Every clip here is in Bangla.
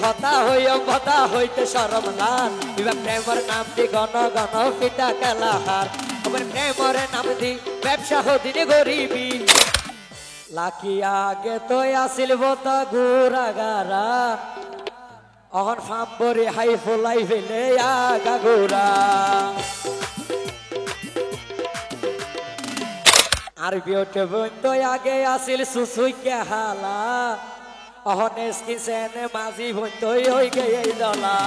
হতা হইয়া ভতা হইতে শরম লাল এবার প্রেমর নাম দি গণ গণ পিতা খেলাহার এবার প্রেমর নাম দি ব্যবসা হদিনে গরিবি লাকি আগে তো আসিল বতা ঘুরা গারা অহন ফাম্বরি হাই ফলাই ফেলে আগা ঘুরা আর বিউটি বন্ধু আগে আসিল সুসুই কে হালা অহনে স্কিসেনে মাঝি বন্ধু হই গে এই দলা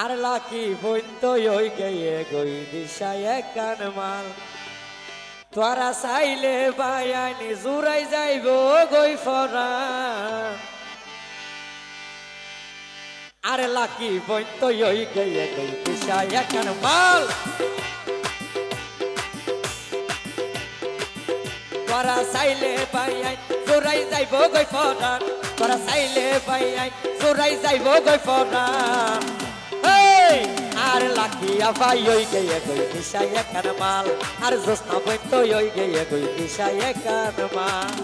আর লাকি বন্ধু হই গে গই দিশায় কান মাল তোরা চাইলে বায়ানি জুরাই যাইব গই ফরা আর লাকি বন্ধু হই গে গই দিশায় কান মাল তোরা চাইলে বায়ানি জুরাই যাইব গই ফরা তোরা চাইলে বায়ানি জুরাই যাইব গই ফরা আর লাকি আফাই হই গে গই দিশায় কান মাল আর জোসনা বন্ধু হই গে গই দিশায় কান মাল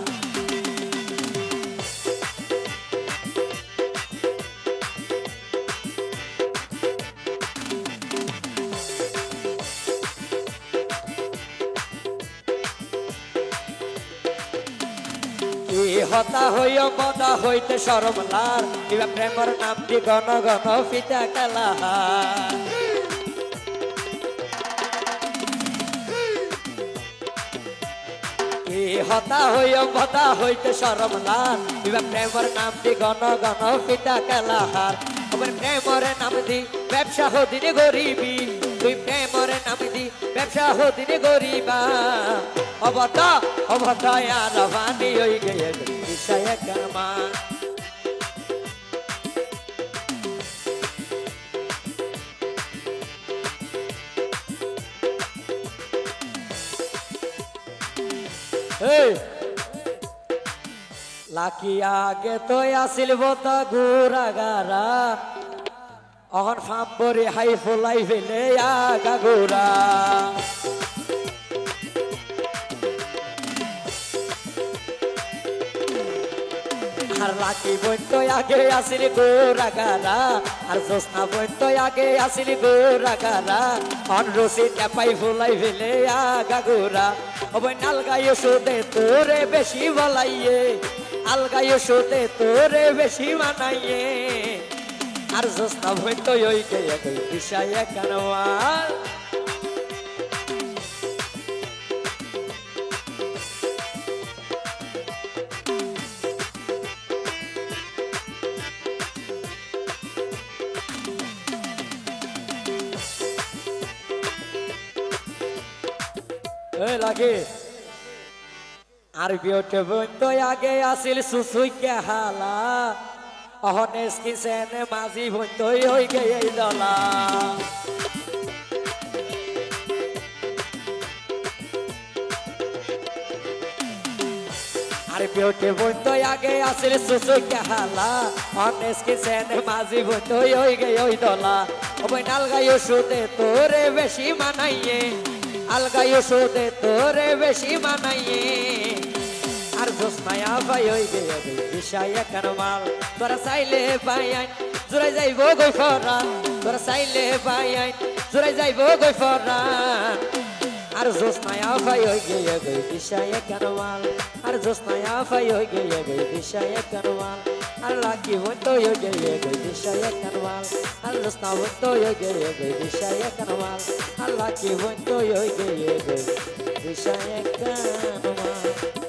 হতা হইয়া মদা হইতে শরম লার এবার প্রেমর নাম দি গণ গণ পিতা খেলাহার হতা হইয়া মদা হইতে শরম লার এবার প্রেমর নাম দি গণ গণ পিতা খেলাহার এবার প্রেমর নাম দি ব্যবসা হদিনে গরিবি তুই প্রেমর নাম দি ব্যবসা হদিনে গরিবা অবতা অবতা আর রাবানি হই গে দিশায় কান মাল লাকি আগে তো আসিল বতা ঘুরা গারা অহন ফাম্বরি হাই ফলাই ফেলে আগা ঘুরা আর লাকি বন্ধু আগে আসিল ঘুরা গারা আর জোসনা বন্ধু আগে আসিল ঘুরা গারা অন রসি চাপাই ফুলাই ফেলে আগা ঘুরা ওই নালগায় সুদে তোরে বেশি বলাইয়ে আলগায় সুদে তোরে বেশি মানাইয়ে আর জোসনা বন্ধু হই গে গই দিশায় কান মাল লাগে আর বিউটি বন্ধু আগে আসিল সুসুই কে হালা অহনে স্কিসেনে মাঝি বন্ধু হই গে এই দলা আর বিউটি বন্ধু আগে আসিল সুসুই কে হালা অহনে স্কিসেনে মাঝি বন্ধু হই গে ওই দলা ওই নালগায় সুদে তোরে বেশি মানাইয়ে আলগায় সুদে তোরে বেশি মানাইয়ে আর জোসনায়া ভাই হই গে দিশায় কান মাল তোরা চাইলে বায়ান জুরাই যাইব গই ফরা তোরা চাইলে বায়ান জুরাই যাইব গই ফরা আর জোসনায়া ভাই হই গে দিশায় কান মাল আর জোসনায়া ভাই হই গে দিশায় কান মাল আর লাকি বন্ধু হই গে দিশায় কান মাল আর জোসনা বন্ধু হই গে দিশায় কান মাল আর লাকি বন্ধু হই গে দিশায় কান মাল